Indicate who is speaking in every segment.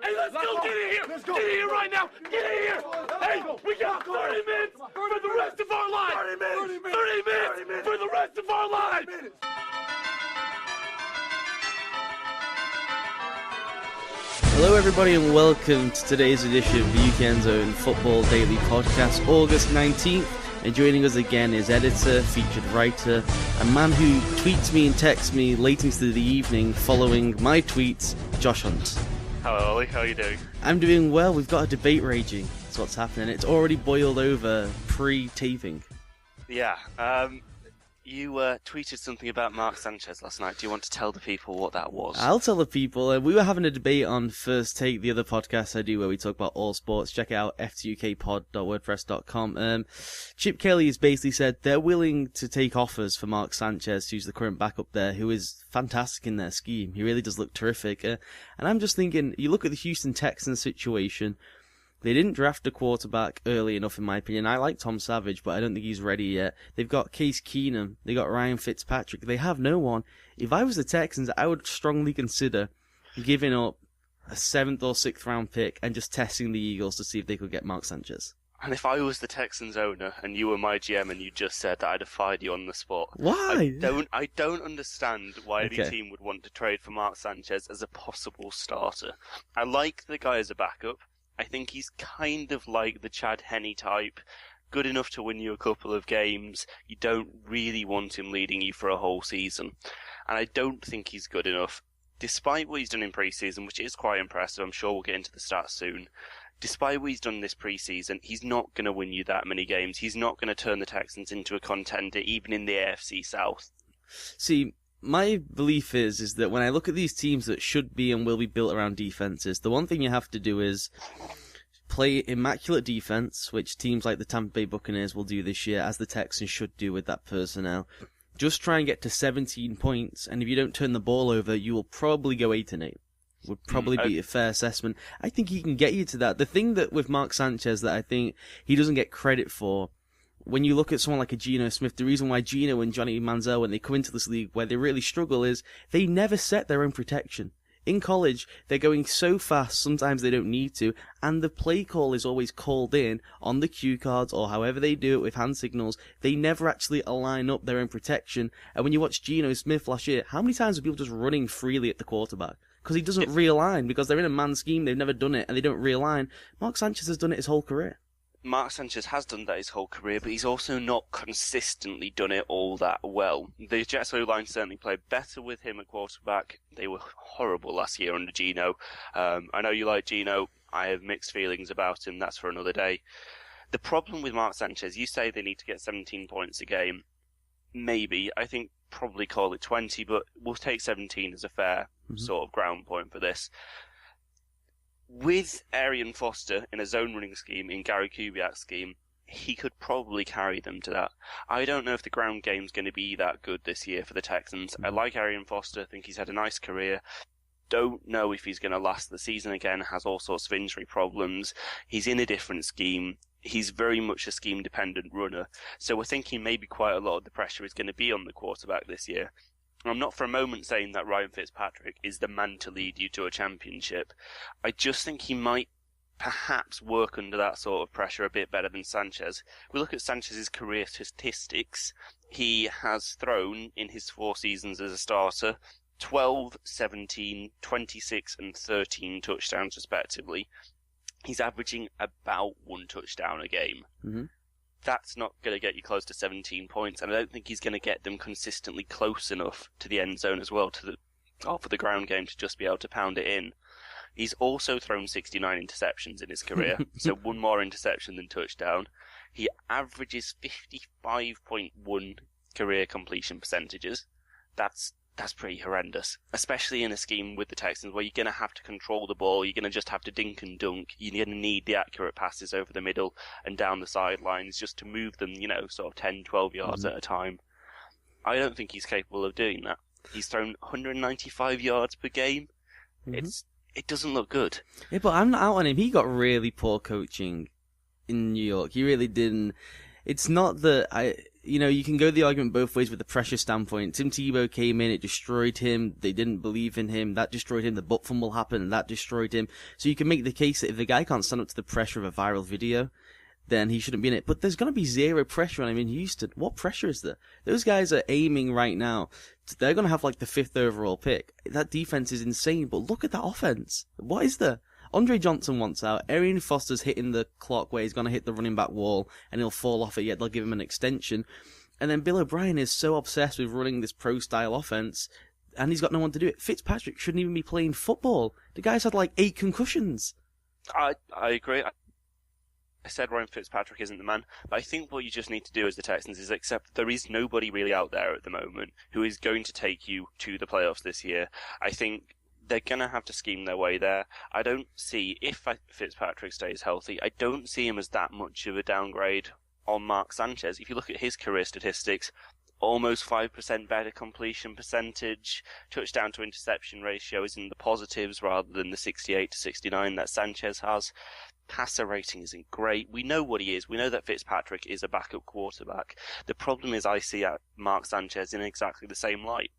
Speaker 1: Hey, let's go. Get in here. Get in here right now. Get in here. Hey, we got 30 minutes for the rest of our lives. 30 minutes for the rest of our lives.
Speaker 2: Hello everybody and welcome to today's edition of the UKEndZone Football Daily Podcast, August 19th. And joining us again is editor, featured writer, a man who tweets me and texts me late into the evening following my tweets, Josh Hunt.
Speaker 3: Hello Ollie, how are you doing?
Speaker 2: I'm doing well. We've got a debate raging. That's what's happening. It's already boiled over pre-taping.
Speaker 3: Yeah, you tweeted something about Mark Sanchez last night. Do you want to tell the people what that was?
Speaker 2: I'll tell the people. We were having a debate on First Take, the other podcast I do where we talk about all sports. Check it out, ftukpod.wordpress.com. Chip Kelly has basically said they're willing to take offers for Mark Sanchez, who's the current backup there, who is fantastic in their scheme. He really does look terrific. And I'm just thinking, you look at the Houston Texans situation. They didn't draft a quarterback early enough, in my opinion. I like Tom Savage, but I don't think he's ready yet. They've got Case Keenum. They got Ryan Fitzpatrick. They have no one. If I was the Texans, I would strongly consider giving up a 7th or 6th round pick and just testing the Eagles to see if they could get Mark Sanchez.
Speaker 3: And if I was the Texans owner and you were my GM and you just said that, I'd have fired you on the spot.
Speaker 2: Why?
Speaker 3: I don't understand why any team would want to trade for Mark Sanchez as a possible starter. I like the guy as a backup. I think he's kind of like the Chad Henne type, good enough to win you a couple of games. You don't really want him leading you for a whole season. And I don't think he's good enough, despite what he's done in pre-season, which is quite impressive. I'm sure we'll get into the stats soon. Despite what he's done this pre-season, he's not going to win you that many games. He's not going to turn the Texans into a contender, even in the AFC South.
Speaker 2: See, my belief is that when I look at these teams that should be and will be built around defenses, the one thing you have to do is play immaculate defense, which teams like the Tampa Bay Buccaneers will do this year, as the Texans should do with that personnel. Just try and get to 17 points, and if you don't turn the ball over, you will probably go 8-8. Would probably be a fair assessment. I think he can get you to that. The thing that with Mark Sanchez that I think he doesn't get credit for, when you look at someone like a Geno Smith, the reason why Geno and Johnny Manziel, when they come into this league, where they really struggle is they never set their own protection. In college, they're going so fast, sometimes they don't need to, and the play call is always called in on the cue cards or however they do it with hand signals. They never actually align up their own protection. And when you watch Geno Smith last year, how many times are people just running freely at the quarterback? Because he doesn't realign, because they're in a man scheme, they've never done it, and they don't realign. Mark Sanchez has done it his whole career.
Speaker 3: Mark Sanchez has done that his whole career, but he's also not consistently done it all that well. The Jets O-line certainly played better with him at quarterback. They were horrible last year under Geno. I know you like Geno. I have mixed feelings about him. That's for another day. The problem with Mark Sanchez, you say they need to get 17 points a game. Maybe. I think probably call it 20, but we'll take 17 as a fair sort of ground point for this. With Arian Foster in a zone running scheme, in Gary Kubiak's scheme, he could probably carry them to that. I don't know if the ground game's going to be that good this year for the Texans. I like Arian Foster, think he's had a nice career. Don't know if he's going to last the season again, has all sorts of injury problems. He's in a different scheme. He's very much a scheme-dependent runner. So we're thinking maybe quite a lot of the pressure is going to be on the quarterback this year. I'm not for a moment saying that Ryan Fitzpatrick is the man to lead you to a championship. I just think he might perhaps work under that sort of pressure a bit better than Sanchez. If we look at Sanchez's career statistics, he has thrown in his 4 seasons as a starter 12, 17, 26 and 13 touchdowns respectively. He's averaging about 1 touchdown a game. Mm-hmm. That's not going to get you close to 17 points, and I don't think he's going to get them consistently close enough to the end zone as well, for the ground game to just be able to pound it in. He's also thrown 69 interceptions in his career, so 1 more interception than touchdown. He averages 55.1 career completion percentages. That's pretty horrendous, especially in a scheme with the Texans where you're going to have to control the ball, you're going to just have to dink and dunk, you're going to need the accurate passes over the middle and down the sidelines just to move them, sort of 10, 12 yards at a time. I don't think he's capable of doing that. He's thrown 195 yards per game. It doesn't look good.
Speaker 2: Yeah, but I'm not out on him. He got really poor coaching in New York. He really didn't. It's not that you can go the argument both ways with the pressure standpoint. Tim Tebow came in, it destroyed him. They didn't believe in him. That destroyed him. The butt fumble happened, and that destroyed him. So you can make the case that if the guy can't stand up to the pressure of a viral video, then he shouldn't be in it. But there's going to be zero pressure on him in Houston. What pressure is there? Those guys are aiming right now. They're going to have like the 5th overall pick. That defense is insane, but look at that offense. What is there? Andre Johnson wants out. Arian Foster's hitting the clock where he's going to hit the running back wall and he'll fall off it, yet they'll give him an extension. And then Bill O'Brien is so obsessed with running this pro-style offense, and he's got no one to do it. Fitzpatrick shouldn't even be playing football. The guy's had like 8 concussions.
Speaker 3: I agree. I said Ryan Fitzpatrick isn't the man, but I think what you just need to do as the Texans is accept that there is nobody really out there at the moment who is going to take you to the playoffs this year. I think they're going to have to scheme their way there. I don't see, if Fitzpatrick stays healthy, I don't see him as that much of a downgrade on Mark Sanchez. If you look at his career statistics, almost 5% better completion percentage, touchdown to interception ratio is in the positives rather than the 68 to 69 that Sanchez has. Passer rating isn't great. We know what he is. We know that Fitzpatrick is a backup quarterback. The problem is I see Mark Sanchez in exactly the same light.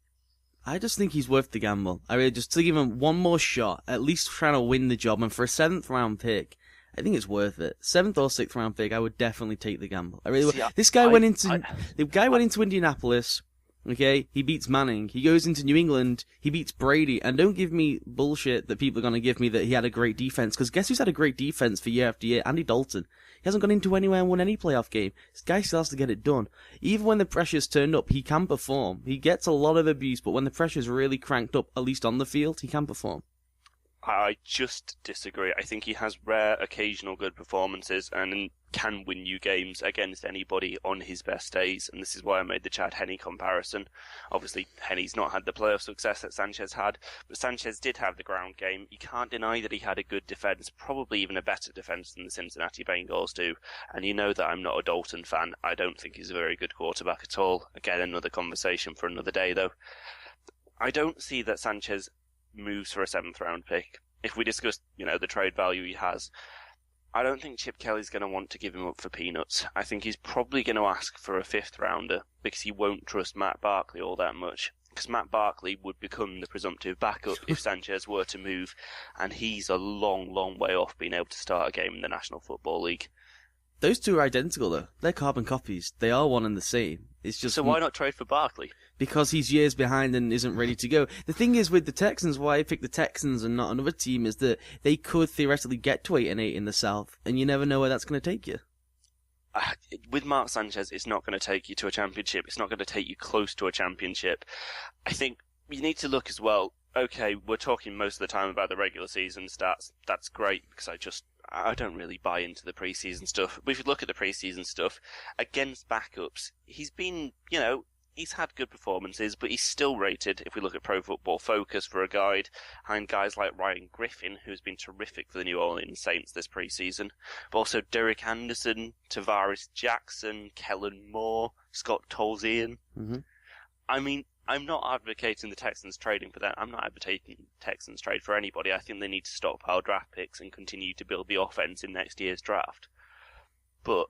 Speaker 2: I just think he's worth the gamble. I really just to give him one more shot, at least trying to win the job, and for a 7th round pick, I think it's worth it. 7th or 6th round pick, I would definitely take the gamble. I really would. The guy went into Indianapolis. Okay, he beats Manning. He goes into New England. He beats Brady. And don't give me bullshit that people are going to give me that he had a great defense. Because guess who's had a great defense for year after year? Andy Dalton. He hasn't gone into anywhere and won any playoff game. This guy still has to get it done. Even when the pressure's turned up, he can perform. He gets a lot of abuse, but when the pressure's really cranked up, at least on the field, he can perform.
Speaker 3: I just disagree. I think he has rare, occasional good performances and can win you games against anybody on his best days. And this is why I made the Chad Henne comparison. Obviously, Henne's not had the playoff success that Sanchez had, but Sanchez did have the ground game. You can't deny that he had a good defense, probably even a better defense than the Cincinnati Bengals do. And you know that I'm not a Dalton fan. I don't think he's a very good quarterback at all. Again, another conversation for another day, though. I don't see that Sanchez moves for a 7th round pick. If we discuss, the trade value he has, I don't think Chip Kelly's going to want to give him up for peanuts. I think he's probably going to ask for a 5th rounder because he won't trust Matt Barkley all that much. Because Matt Barkley would become the presumptive backup if Sanchez were to move, and he's a long, long way off being able to start a game in the National Football League.
Speaker 2: Those two are identical, though. They're carbon copies. They are one and the same. It's just
Speaker 3: so why not trade for Barkley?
Speaker 2: Because he's years behind and isn't ready to go. The thing is with the Texans, why I picked the Texans and not another team, is that they could theoretically get to 8-8 in the South, and you never know where that's going to take you.
Speaker 3: With Mark Sanchez, it's not going to take you to a championship. It's not going to take you close to a championship. I think you need to look as well. Okay, we're talking most of the time about the regular season stats. That's great because I don't really buy into the preseason stuff. But if you look at the preseason stuff, against backups, he's been, he's had good performances, but he's still rated, if we look at Pro Football Focus for a guide, behind guys like Ryan Griffin, who's been terrific for the New Orleans Saints this preseason, but also Derek Anderson, Tavares Jackson, Kellen Moore, Scott Tolzien.
Speaker 2: Mm-hmm.
Speaker 3: I mean, I'm not advocating the Texans trading for that. I'm not advocating Texans trade for anybody. I think they need to stockpile draft picks and continue to build the offense in next year's draft. But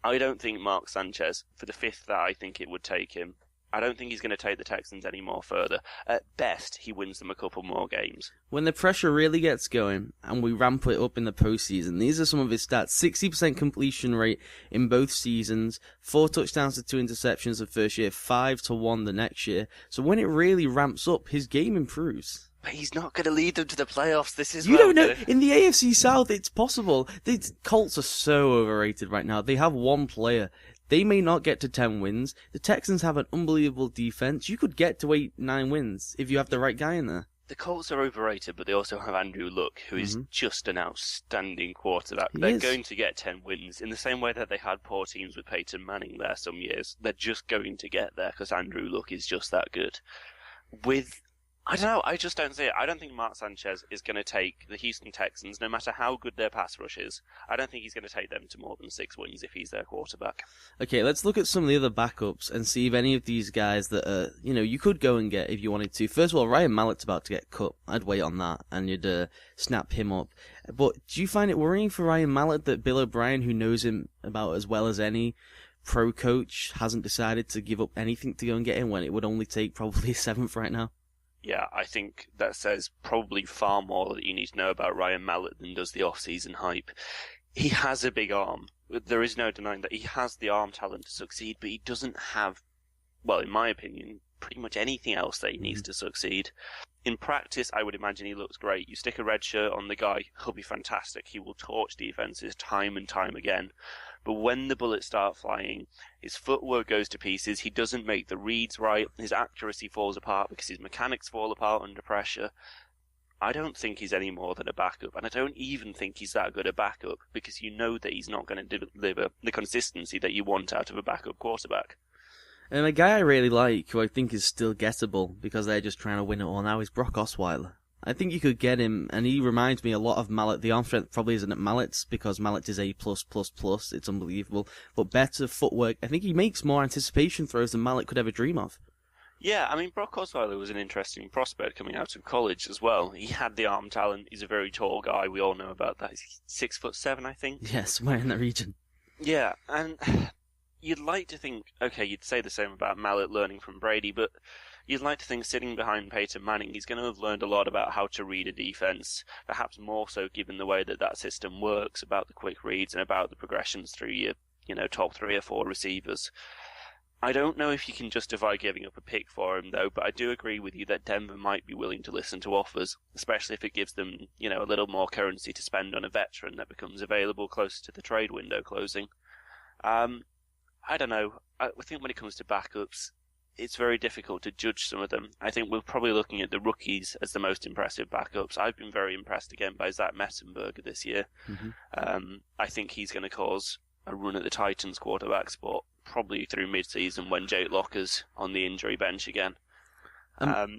Speaker 3: I don't think Mark Sanchez, for the 5th that I think it would take him, I don't think he's going to take the Texans any more further. At best, he wins them a couple more games.
Speaker 2: When the pressure really gets going, and we ramp it up in the postseason, these are some of his stats. 60% completion rate in both seasons, 4 touchdowns to 2 interceptions the first year, 5 to 1 the next year. So when it really ramps up, his game improves.
Speaker 3: But he's not going to lead them to the playoffs. This is
Speaker 2: you don't know. In the AFC South, it's possible. The Colts are so overrated right now. They have one player. They may not get to 10 wins. The Texans have an unbelievable defense. You could get to 8-9 wins if you have the right guy in there.
Speaker 3: The Colts are overrated, but they also have Andrew Luck, who is just an outstanding quarterback. They're going to get 10 wins in the same way that they had poor teams with Peyton Manning there some years. They're just going to get there because Andrew Luck is just that good. I don't know, I just don't see it. I don't think Mark Sanchez is going to take the Houston Texans, no matter how good their pass rush is. I don't think he's going to take them to more than 6 wins if he's their quarterback.
Speaker 2: Okay, let's look at some of the other backups and see if any of these guys that, you could go and get if you wanted to. First of all, Ryan Mallett's about to get cut. I'd wait on that, and you'd snap him up. But do you find it worrying for Ryan Mallett that Bill O'Brien, who knows him about as well as any, pro coach hasn't decided to give up anything to go and get him when it would only take probably a 7th right now.
Speaker 3: Yeah, I think that says probably far more that you need to know about Ryan Mallett than does the off-season hype. He has a big arm. There is no denying that he has the arm talent to succeed, but he doesn't have, well, in my opinion, pretty much anything else that he needs to succeed. In practice, I would imagine he looks great. You stick a red shirt on the guy, he'll be fantastic. He will torch defenses time and time again. But when the bullets start flying, his footwork goes to pieces, he doesn't make the reads right, his accuracy falls apart because his mechanics fall apart under pressure. I don't think he's any more than a backup, and I don't even think he's that good a backup, because you know that he's not going to deliver the consistency that you want out of a backup quarterback.
Speaker 2: And a guy I really like, who I think is still gettable, because they're just trying to win it all now, is Brock Osweiler. I think you could get him, and he reminds me a lot of Mallett. The arm strength probably isn't at Mallett's, because Mallett is A+++. It's unbelievable. But better footwork. I think he makes more anticipation throws than Mallett could ever dream of.
Speaker 3: Yeah, I mean, Brock Osweiler was an interesting prospect coming out of college as well. He had the arm talent. He's a very tall guy. We all know about that. He's 6'7", I think.
Speaker 2: Yeah, somewhere in that region.
Speaker 3: Yeah, and you'd like to think, okay, you'd say the same about Mallett learning from Brady, but you'd like to think sitting behind Peyton Manning, he's going to have learned a lot about how to read a defense, perhaps more so given the way that that system works, about the quick reads and about the progressions through your, top 3 or 4 receivers. I don't know if you can justify giving up a pick for him, though, but I do agree with you that Denver might be willing to listen to offers, especially if it gives them, a little more currency to spend on a veteran that becomes available closer to the trade window closing. I don't know. I think when it comes to backups, it's very difficult to judge some of them. I think we're probably looking at the rookies as the most impressive backups. I've been very impressed again by Zach Messenberger this year. Mm-hmm. I think he's going to cause a run at the Titans quarterback spot, probably through mid-season when Jake Locker's on the injury bench again.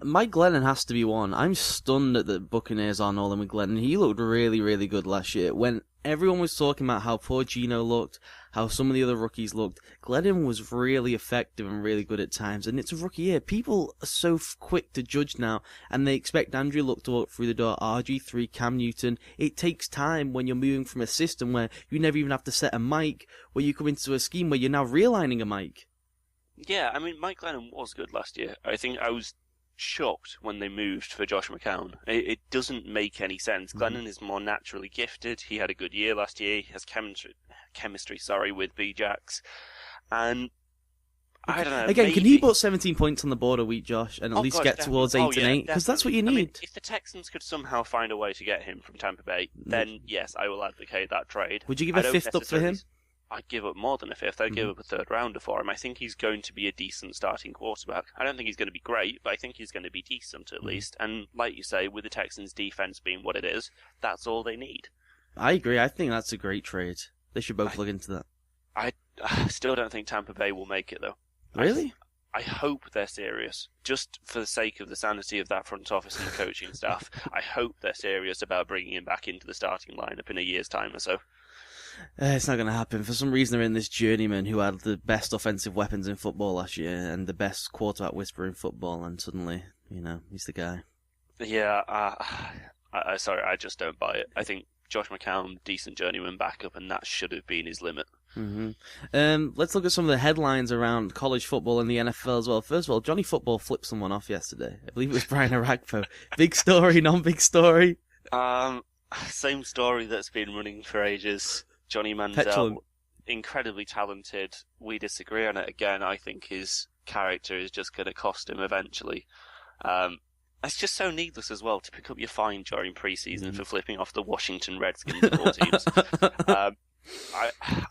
Speaker 2: Mike Glennon has to be one. I'm stunned that the Buccaneers are Nolan McGlennon. He looked really, really good last year. When everyone was talking about how poor Geno looked, how some of the other rookies looked, Glennon was really effective and really good at times. And it's a rookie year. People are so quick to judge now, and they expect Andrew Luck to walk through the door, RG3, Cam Newton. It takes time when you're moving from a system where you never even have to set a mic, where you come into a scheme where you're now realigning a mic.
Speaker 3: Yeah, I mean, Mike Glennon was good last year. I think I was shocked when they moved for Josh McCown. It doesn't make any sense. Glennon is more naturally gifted. He had a good year last year. He has chemistry with B-Jax. And I don't know.
Speaker 2: Again, maybe... can he put 17 points on the board a week, Josh, and at least get towards 8 and 8? Because that's what you need. I mean,
Speaker 3: if the Texans could somehow find a way to get him from Tampa Bay, then yes, I will advocate that trade.
Speaker 2: Would you give a 5th up for him?
Speaker 3: I'd give up more than a 5th. I'd give up a 3rd rounder for him. I think he's going to be a decent starting quarterback. I don't think he's going to be great, but I think he's going to be decent at least. And like you say, with the Texans' defense being what it is, that's all they need.
Speaker 2: I agree. I think that's a great trade. They should both look into that.
Speaker 3: I still don't think Tampa Bay will make it, though.
Speaker 2: Really?
Speaker 3: I hope they're serious. Just for the sake of the sanity of that front office and the coaching staff, I hope they're serious about bringing him back into the starting lineup in a year's time or so.
Speaker 2: It's not going to happen. For some reason, they're in this journeyman who had the best offensive weapons in football last year and the best quarterback whisperer in football, and suddenly, he's the guy.
Speaker 3: Yeah, sorry, I just don't buy it. I think Josh McCown, decent journeyman backup, and that should have been his limit.
Speaker 2: Mm-hmm. Let's look at some of the headlines around college football and the NFL as well. First of all, Johnny Football flipped someone off yesterday. I believe it was Brian Aragpo. Big story, non-big story?
Speaker 3: Same story that's been running for ages. Johnny Manziel,
Speaker 2: Petulant.
Speaker 3: Incredibly talented. We disagree on it again. I think his character is just going to cost him eventually. It's just so needless as well to pick up your fine during pre-season for flipping off the Washington Redskins of all teams.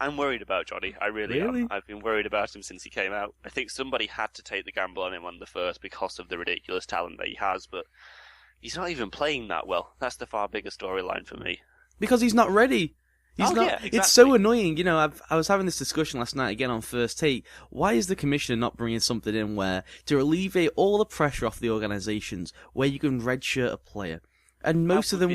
Speaker 3: I'm worried about Johnny. I really am. I've been worried about him since he came out. I think somebody had to take the gamble on him on the first because of the ridiculous talent that he has, but he's not even playing that well. That's the far bigger storyline for me.
Speaker 2: Because he's not ready. He's not.
Speaker 3: Yeah, exactly.
Speaker 2: It's so annoying. I was having this discussion last night again on First Take. Why is the commissioner not bringing something in where to alleviate all the pressure off the organisations, where you can redshirt a player? And most of them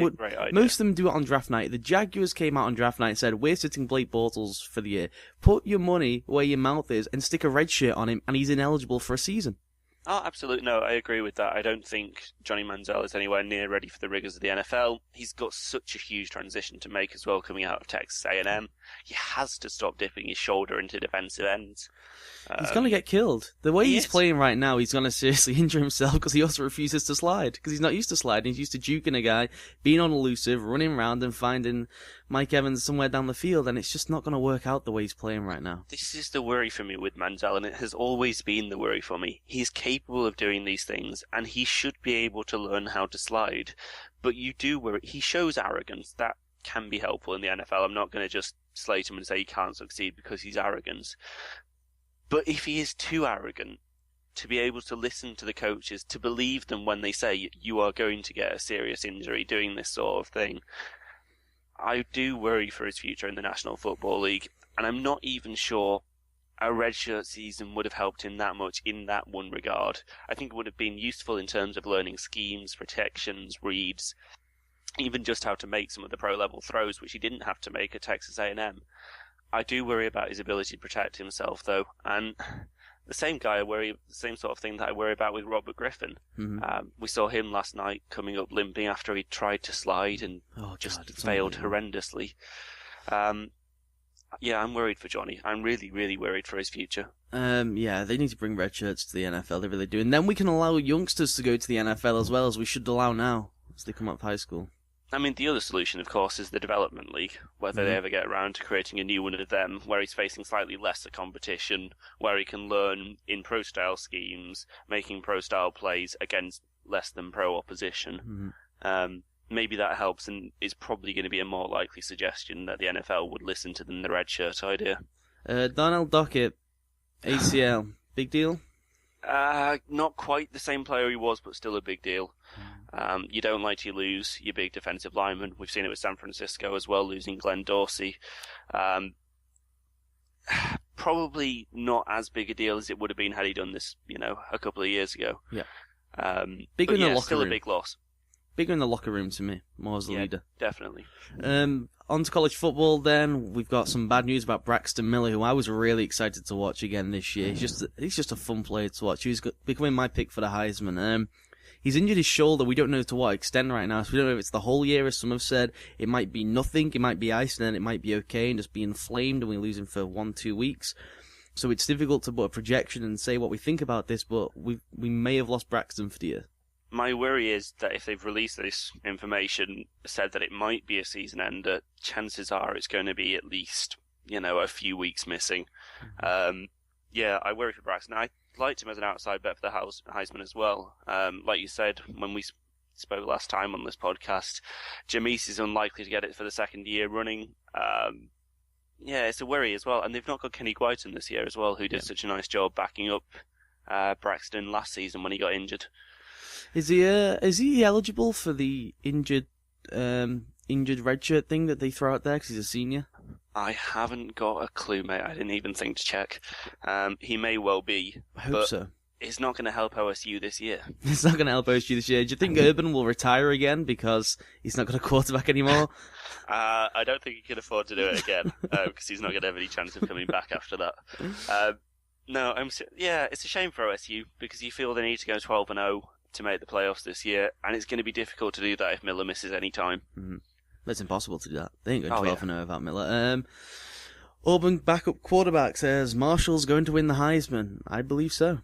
Speaker 2: do it on draft night. The Jaguars came out on draft night and said, "We're sitting Blake Bortles for the year. Put your money where your mouth is and stick a red shirt on him, and he's ineligible for a season."
Speaker 3: Oh, absolutely. No, I agree with that. I don't think Johnny Manziel is anywhere near ready for the rigours of the NFL. He's got such a huge transition to make as well coming out of Texas A&M. He has to stop dipping his shoulder into defensive ends.
Speaker 2: He's going to get killed. The way he's
Speaker 3: is.
Speaker 2: playing right now, he's going to seriously injure himself because he also refuses to slide. Because he's not used to sliding. He's used to juking a guy, being on elusive, running around and finding Mike Evans somewhere down the field. And it's just not going to work out the way he's playing right now.
Speaker 3: This is the worry for me with Manziel, and it has always been the worry for me. He's capable of doing these things, and he should be able to learn how to slide. But you do worry. He shows arrogance. That can be helpful in the NFL. I'm not going to just slate him and say he can't succeed because he's arrogant. But if he is too arrogant to be able to listen to the coaches, to believe them when they say you are going to get a serious injury doing this sort of thing, I do worry for his future in the National Football League. And I'm not even sure a redshirt season would have helped him that much in that one regard. I think it would have been useful in terms of learning schemes, protections, reads, even just how to make some of the pro-level throws, which he didn't have to make at Texas A&M. I do worry about his ability to protect himself, though, and the same sort of thing that I worry about with Robert Griffin.
Speaker 2: Mm-hmm.
Speaker 3: We saw him last night coming up limping after he tried to slide and failed horrendously. Yeah, I'm worried for Johnny. I'm really, really worried for his future.
Speaker 2: Yeah, they need to bring red shirts to the NFL, they really do. And then we can allow youngsters to go to the NFL as well, as we should allow now, as they come up high school.
Speaker 3: I mean, the other solution, of course, is the development league, whether they ever get around to creating a new one of them, where he's facing slightly lesser competition, where he can learn in pro-style schemes, making pro-style plays against less than pro opposition. Maybe that helps and is probably going to be a more likely suggestion that the NFL would listen to than the red shirt idea.
Speaker 2: Darnell Dockett, ACL, big deal?
Speaker 3: Not quite the same player he was, but still a big deal. You don't like to lose your big defensive lineman. We've seen it with San Francisco as well, losing Glenn Dorsey. Probably not as big a deal as it would have been had he done this, a couple of years ago.
Speaker 2: Yeah. Bigger in the locker
Speaker 3: still
Speaker 2: room.
Speaker 3: A big loss.
Speaker 2: Bigger in the locker room to me, more as the leader.
Speaker 3: Definitely.
Speaker 2: On to college football then. We've got some bad news about Braxton Miller, who I was really excited to watch again this year. He's just a fun player to watch. He's becoming my pick for the Heisman. He's injured his shoulder. We don't know to what extent right now. So we don't know if it's the whole year, as some have said. It might be nothing. It might be ice, and then it might be okay and just be inflamed, and we lose him for 1-2 weeks. So it's difficult to put a projection and say what we think about this, but we may have lost Braxton for the year.
Speaker 3: My worry is that if they've released this information, said that it might be a season ender, chances are it's going to be at least, a few weeks missing. Yeah, I worry for Braxton. I liked him as an outside bet for the Heisman as well. Like you said, when we spoke last time on this podcast, Jameis is unlikely to get it for the second year running. Yeah, it's a worry as well. And they've not got Kenny Guyton this year as well, who did such a nice job backing up Braxton last season when he got injured.
Speaker 2: Is he eligible for the injured redshirt thing that they throw out there because he's a senior?
Speaker 3: I haven't got a clue, mate. I didn't even think to check. He may well be.
Speaker 2: I hope so.
Speaker 3: It's not going to help OSU this year.
Speaker 2: It's not going to help OSU this year. Do you think Urban will retire again because he's not got a quarterback anymore?
Speaker 3: I don't think he can afford to do it again because he's not going to have any chance of coming back after that. No, it's a shame for OSU because you feel they need to go 12-0 to make the playoffs this year, and it's going to be difficult to do that if Miller misses any time.
Speaker 2: Mm-hmm. It's impossible to do that. They ain't going 12-0 without Miller. Auburn backup quarterback says Marshall's going to win the Heisman. I believe so.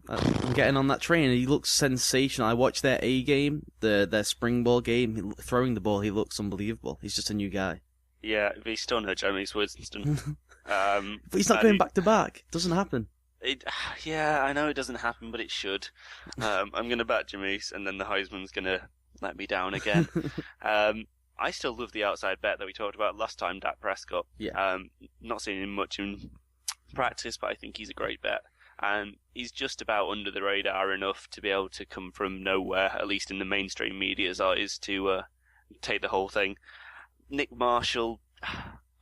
Speaker 2: I'm getting on that train. He looks sensational. I watched their A game, their spring ball game. Throwing the ball, he looks unbelievable. He's just a new guy.
Speaker 3: Yeah, but he's still no Jameis Winston.
Speaker 2: But he's not going back to back. It doesn't happen.
Speaker 3: Yeah, I know it doesn't happen, but it should. I'm going to back Jameis, and then the Heisman's going to let me down again. I still love the outside bet that we talked about last time, Dak Prescott.
Speaker 2: Yeah.
Speaker 3: Not seeing him much in practice, but I think he's a great bet. And he's just about under the radar enough to be able to come from nowhere, at least in the mainstream media's eyes, to take the whole thing. Nick Marshall,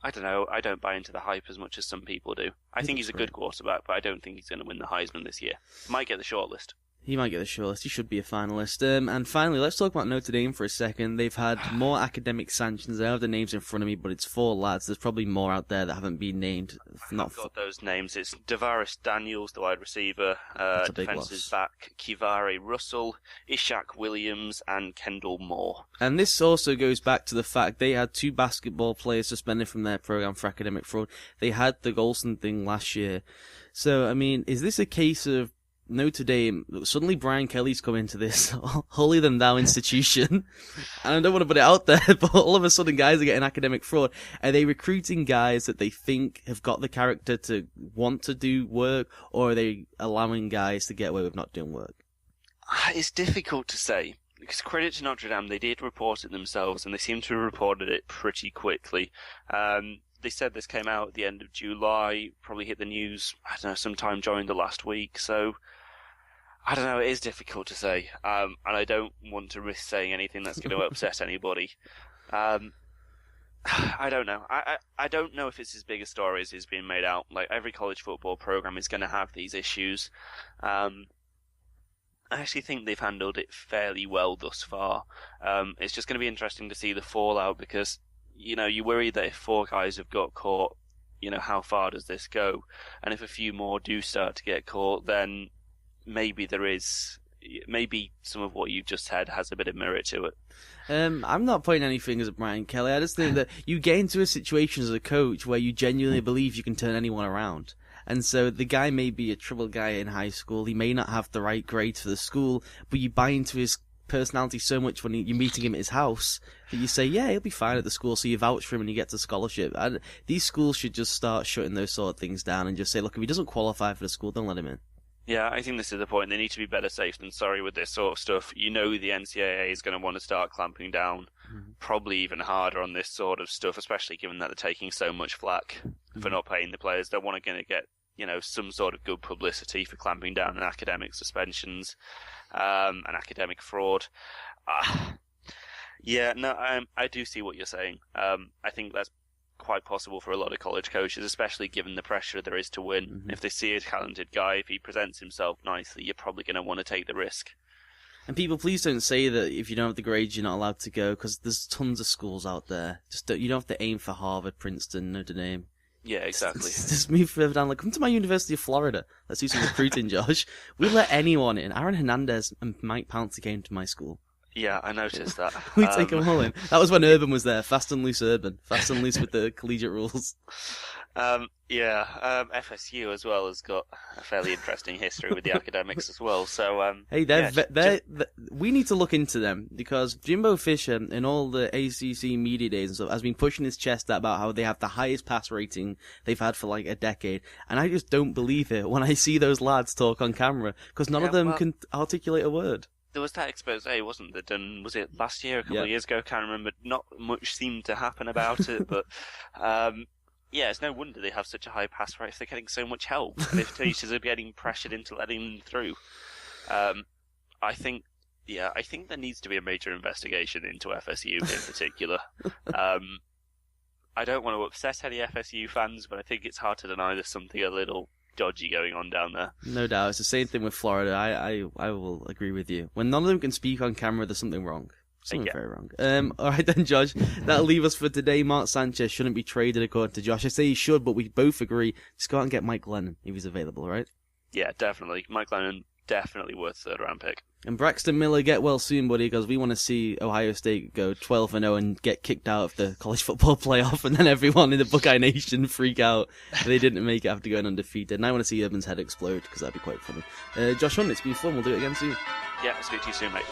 Speaker 3: I don't know. I don't buy into the hype as much as some people do. I think he's a good quarterback, but I don't think he's going to win the Heisman this year. Might get the shortlist.
Speaker 2: He might get the shortlist. He should be a finalist. And finally, let's talk about Notre Dame for a second. They've had more academic sanctions. I don't have the names in front of me, but it's 4 lads. There's probably more out there that haven't been named.
Speaker 3: I've got those names. It's Davaris Daniels, the wide receiver. Defensive back Kivare Russell, Ishak Williams, and Kendall Moore.
Speaker 2: And this also goes back to the fact they had 2 basketball players suspended from their program for academic fraud. They had the Golson thing last year. So, I mean, is this a case of Notre Dame, suddenly Brian Kelly's come into this holier than thou institution, and I don't want to put it out there, but all of a sudden guys are getting academic fraud. Are they recruiting guys that they think have got the character to want to do work, or are they allowing guys to get away with not doing work?
Speaker 3: It's difficult to say, because credit to Notre Dame, they did report it themselves, and they seem to have reported it pretty quickly. They said this came out at the end of July, probably hit the news, I don't know, sometime during the last week, so I don't know, it is difficult to say, and I don't want to risk saying anything that's going to upset anybody. I don't know. I don't know if it's as big a story as is being made out. Like, every college football program is going to have these issues. I actually think they've handled it fairly well thus far. It's just going to be interesting to see the fallout, because you worry that if 4 guys have got caught, how far does this go? And if a few more do start to get caught, then maybe some of what you've just said has a bit of merit to it.
Speaker 2: I'm not pointing any fingers at Brian Kelly. I just think that you get into a situation as a coach where you genuinely believe you can turn anyone around. And so the guy may be a troubled guy in high school. He may not have the right grades for the school, but you buy into his personality so much when you're meeting him at his house that you say, yeah, he'll be fine at the school, so you vouch for him and he gets a scholarship. And these schools should just start shutting those sort of things down and just say, look, if he doesn't qualify for the school, don't let him in.
Speaker 3: Yeah, I think this is the point. They need to be better safe than sorry with this sort of stuff. The NCAA is going to want to start clamping down, probably even harder on this sort of stuff, especially given that they're taking so much flack for not paying the players. They're going to get, some sort of good publicity for clamping down on academic suspensions and academic fraud. I do see what you're saying. I think that's quite possible for a lot of college coaches, especially given the pressure there is to win. If they see a talented guy, if he presents himself nicely, you're probably going to want to take the risk.
Speaker 2: And people, please don't say that if you don't have the grades, you're not allowed to go, because there's tons of schools out there. You don't have to aim for Harvard, Princeton, Notre Dame.
Speaker 3: Yeah, exactly.
Speaker 2: Just move further down. Come to my University of Florida. Let's do some recruiting, Josh. We'll let anyone in. Aaron Hernandez and Mike Pouncey came to my school.
Speaker 3: Yeah, I noticed that.
Speaker 2: We take them all in. That was when Urban was there. Fast and loose Urban. Fast and loose with the collegiate rules. FSU as well has got a fairly interesting history with the academics as well. So, we need to look into them, because Jimbo Fisher in all the ACC media days and stuff has been pushing his chest out about how they have the highest pass rating they've had for like a decade, and I just don't believe it when I see those lads talk on camera, because none of them can articulate a word.
Speaker 3: There was that expose, wasn't there, done, was it last year, a couple of years ago, can't remember, not much seemed to happen about it, but it's no wonder they have such a high pass rate if they're getting so much help, and if teachers are getting pressured into letting them through. I think there needs to be a major investigation into FSU in particular. I don't want to upset any FSU fans, but I think it's hard to deny there's something a little dodgy going on down there.
Speaker 2: No doubt. It's the same thing with Florida. I will agree with you. When none of them can speak on camera, there's something wrong. Something very wrong. Alright then, Josh. That'll leave us for today. Mark Sanchez shouldn't be traded according to Josh. I say he should, but we both agree. Just go out and get Mike Glennon if he's available, right?
Speaker 3: Yeah, definitely. Mike Glennon, definitely worth 3rd round pick.
Speaker 2: And Braxton Miller, get well soon, buddy, because we want to see Ohio State go 12-0 and get kicked out of the college football playoff, and then everyone in the Buckeye Nation freak out they didn't make it after going undefeated. And I want to see Urban's head explode, because that'd be quite funny. Josh Hunt, it's been fun. We'll do it again soon.
Speaker 3: Yeah, I'll speak to you soon, mate.